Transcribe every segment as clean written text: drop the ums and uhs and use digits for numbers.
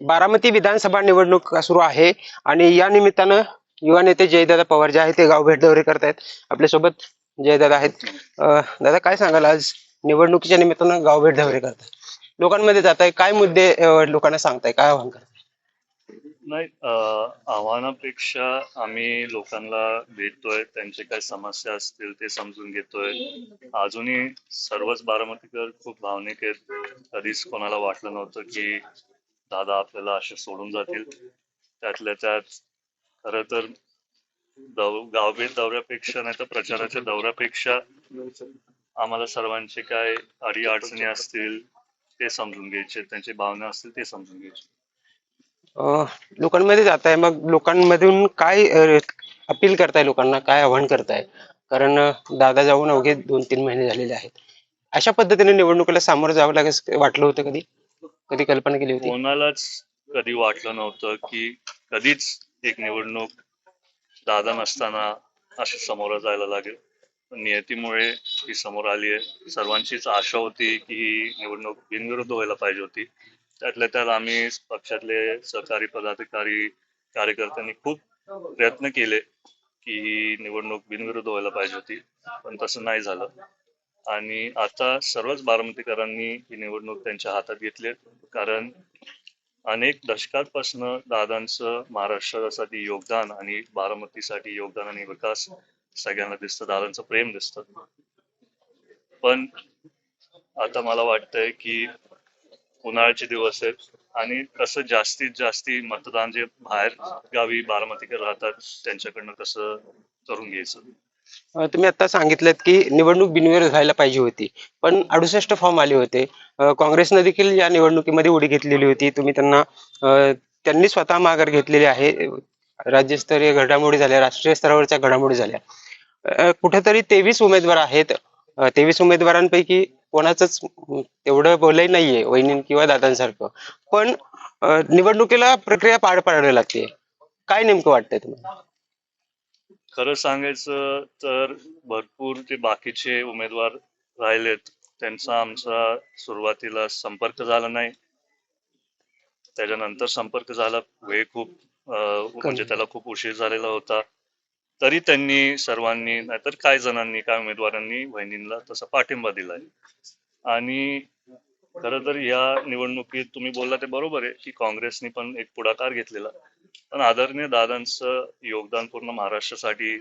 बारामती विधानसभा निवडणूक सुरू आहे आणि या निमित्तानं युवा नेते जयदादा पवार जे आहेत ते गाव भेट दौरे करतायत. आपल्यासोबत जयदादा आहेत. दादा काय सांगाल, आज निवडणुकीच्या निमित्तानं गाव भेट दौरे करताय, लोकांमध्ये जाताय, काय मुद्दे लोकांना सांगताय, काय आव्हान करताय? नाही, आव्हानापेक्षा आम्ही लोकांना भेटतोय, त्यांचे काय समस्या असतील ते समजून घेतोय. अजूनही सर्वच बारामतीकर खूप भावनिक आहेत. कधीच कोणाला वाटलं नव्हतं की दादा आपल्याला असे सोडून जातील. त्यातल्या त्यात खरं तर गावभेट दौऱ्यापेक्षा नाही तर प्रचाराच्या दौऱ्यापेक्षा आम्हाला सर्वांचे काय अडी अडचणी असतील ते समजून घ्यायचे, त्यांची भावना असतील ते समजून घ्यायचे. लोकांमध्ये जाताय, मग लोकांमधून काय अपील करताय, लोकांना काय आव्हान करताय? कारण दादा जाऊन अवघे 2-3 महिने झालेले आहेत. अशा पद्धतीने निवडणुकीला सामोरं जावं लागेल वाटलं होतं कधी? कधी कल्पना केली होती? कोणालाच कधी वाटलं नव्हतं की कधीच एक निवडणूक दादा नसताना अशी समोर जायला लागेल. नियतीमुळे ही समोर आली आहे. सर्वांचीच आशा होती की ही निवडणूक बिनविरोध व्हायला पाहिजे होती. त्यातल्या त्यात आम्ही पक्षातले सहकारी पदाधिकारी कार्यकर्त्यांनी खूप प्रयत्न केले की ही निवडणूक बिनविरोध व्हायला पाहिजे होती, पण तसं नाही झालं. आणि आता सर्वच बारामतीकरांनी ही निवडणूक त्यांच्या हातात घेतली, कारण अनेक दशकांपासून दादांचं महाराष्ट्रासाठी योगदान आणि बारामतीसाठी योगदान आणि विकास सगळ्यांना दिसतं, दादांचं प्रेम दिसतं. पण आता मला वाटतंय की उन्हाळ्याचे दिवस आहेत आणि कसं जास्तीत जास्ती मतदान जे बाहेर गावी बारामतीकर राहतात त्यांच्याकडनं कसं करून घ्यायचं. तुम्ही आता सांगितलं की निवडणूक बिनविरोध व्हायला पाहिजे होती, पण 68 फॉर्म आले होते. काँग्रेसनं देखील या निवडणुकीमध्ये उडी घेतलेली होती. तुम्ही त्यांनी स्वतः माघार घेतलेली आहे. राज्यस्तरीय घडामोडी झाल्या, राष्ट्रीय स्तरावरच्या घडामोडी झाल्या. कुठेतरी 23 उमेदवार आहेत. 23 उमेदवारांपैकी कोणाचंच तेवढं बोलही नाहीये वहिनी किंवा दादांसारखं. पण निवडणुकीला प्रक्रिया पार पाडावी लागते. काय नेमकं वाटतंय तुम्हाला? खरं सांगायचं तर भरपूर ते बाकीचे उमेदवार राहिलेत, त्यांचा आमचा सुरुवातीला संपर्क झाला नाही. त्याच्यानंतर संपर्क झाला, वेळ खूप म्हणजे त्याला खूप उशीर झालेला होता. तरी त्यांनी सर्वांनी नाहीतर काही जणांनी काही उमेदवारांनी वहिनींना तसा पाठिंबा दिलाय. आणि खरं तर या निवडणुकीत तुम्ही बोलला ते बरोबर आहे की काँग्रेसने पण एक पुढाकार घेतलेला, पण आदरणीय दादांचं योगदान पूर्ण महाराष्ट्रासाठी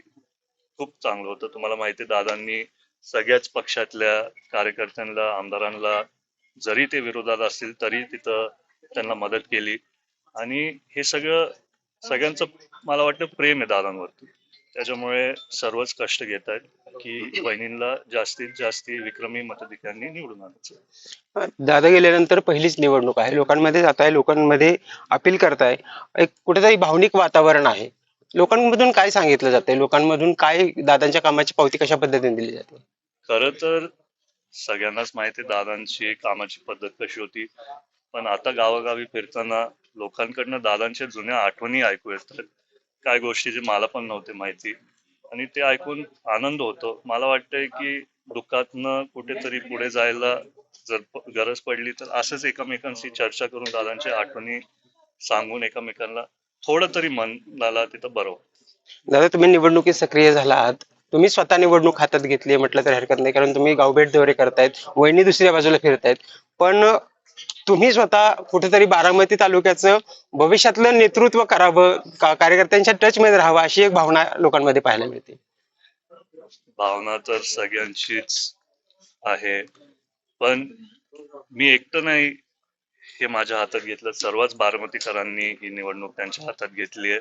खूप चांगलं होतं. तुम्हाला माहिती आहे, दादांनी सगळ्याच पक्षातल्या कार्यकर्त्यांना, आमदारांना, जरी ते विरोधात असतील तरी तिथं त्यांना मदत केली. आणि हे सगळ्यांचं मला वाटतं प्रेम आहे दादांवरती. त्याच्यामुळे सर्वच कष्ट घेत आहेत की वहिनींना जास्तीत जास्त विक्रमी मताधिक्यांनी निवडून आणायचं. दादा गेल्यानंतर पहिलीच निवडणूक आहे. लोकांमध्ये जाताय, लोकांमध्ये अपील करताय. एक कुठेतरी भावनिक वातावरण आहे. लोकांमधून काय सांगितलं जातंय? लोकांमधून काय दादांच्या कामाची पावती कशा पद्धतीने दिली जाते? खरं तर सगळ्यांनाच माहिती आहे दादांची कामाची पद्धत कशी होती, पण आता गावागावी फिरताना लोकांकडनं दादांच्या जुन्या आठवणी ऐकू येतात. काय गोष्टी जे मला पण नव्हते माहिती, आणि ते ऐकून आनंद होतो. मला वाटतंय की दुःखातनं कुठेतरी पुढे जायला जर गरज पडली तर असंच एकमेकांशी चर्चा करून दादांच्या आठवणी सांगून एकमेकांना थोडं तरी मनाला तिथं बरं होतं. दादा, तुम्ही निवडणुकीत सक्रिय झाला आहात. तुम्ही स्वतः निवडणूक हातात घेतली म्हटलं तर हरकत नाही, कारण तुम्ही गावभेट दौरे करतायत, वहिनी दुसऱ्या बाजूला फिरतायत. पण तुम्ही स्वतः कुठेतरी बारामती तालुक्याचं भविष्यातलं नेतृत्व करावं, कार्यकर्त्यांच्या टच मध्ये राहावं, अशी एक भावना लोकांमध्ये पाहायला मिळते. भावना तर सगळ्यांचीच आहे, पण मी एकटं नाही हे माझ्या हातात घेतलं. सर्वच बारामतीकरांनी ही निवडणूक त्यांच्या हातात घेतली आहे.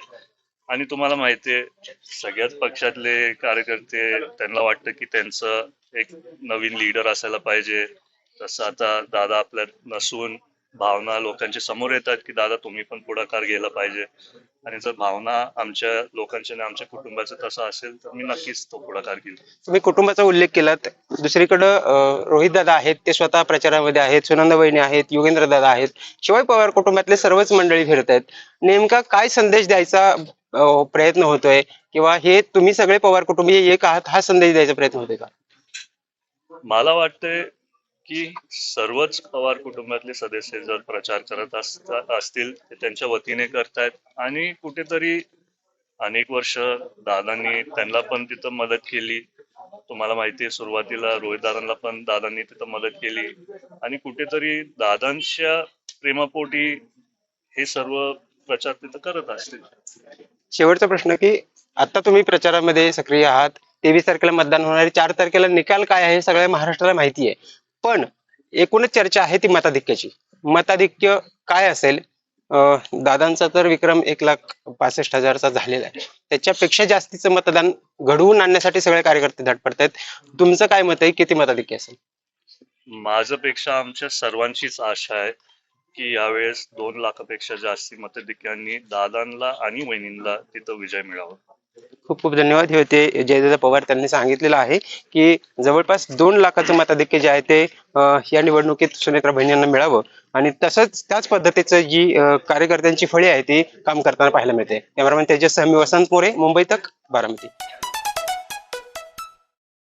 आणि तुम्हाला माहितीये, सगळ्याच पक्षातले कार्यकर्ते त्यांना वाटतं की त्यांचं एक नवीन लीडर असायला पाहिजे. तसं आता दादा आपल्यात नसून भावना लोकांच्या समोर येतात की दादा तुम्ही पण पुढाकार घ्यायला पाहिजे. आणि जर भावना आमच्या लोकांच्या आणि आमच्या कुटुंबाचं तसं असेल तर मी नक्कीच तो पुढाकार घेईल. तुम्ही कुटुंबाचा उल्लेख केलात. दुसरीकडं रोहित दादा आहेत, ते स्वतः प्रचारामध्ये आहेत. सुनंदा वहिनी आहेत, योगेंद्र दादा आहेत. शिवाय पवार कुटुंबातले सर्वच मंडळी फिरत आहेत. नेमका काय संदेश द्यायचा प्रयत्न होतोय, किंवा हे तुम्ही सगळे पवार कुटुंबीय एक आहात हा संदेश द्यायचा प्रयत्न होतोय का? मला वाटतंय की सर्वच पवार कुटुंबातले सदस्य जर प्रचार करत असतील ते त्यांच्या वतीने करतायत आणि कुठेतरी अनेक वर्ष दादांनी त्यांना पण तिथं मदत केली. तुम्हाला माहिती आहे सुरुवातीला रोहितदादांना पण दादांनी तिथं मदत केली आणि कुठेतरी दादांच्या प्रेमापोटी हे सर्व प्रचार तिथं करत असतील. शेवटचा प्रश्न की आता तुम्ही प्रचारामध्ये सक्रिय आहात. 23 तारखेला मतदान होणार आहे. 4 तारखेला निकाल काय आहे हे सगळ्या महाराष्ट्राला माहिती आहे. पण एकूणच चर्चा आहे ती मताधिक्याची. मताधिक्य काय असेल? दादांचा तर विक्रम 1,65,000चा झालेला आहे. त्याच्यापेक्षा जास्तीचं मतदान घडवून आणण्यासाठी सगळे कार्यकर्ते धडपडतायत. तुमचं काय मत आहे? किती मताधिक्य असेल? माझ्यापेक्षा आमच्या सर्वांचीच आशा आहे की यावेळेस 2 लाखापेक्षा जास्ती मताधिक्यांनी दादांना आणि वहिनींना तिथं विजय मिळावा. खूप खूप धन्यवाद. हे होते जयदादा पवार. त्यांनी सांगितलेलं आहे की जवळपास 2 लाखाचं मताधिक्य जे आहे ते या निवडणुकीत सुनेत्रा बहिणी यांना मिळावं आणि तसंच त्याच पद्धतीचं जी कार्यकर्त्यांची फळी आहे ती काम करताना पाहायला मिळते. कॅमेरामॅन तेजस सह मी वसंत मोरे, मुंबई तक, बारामती.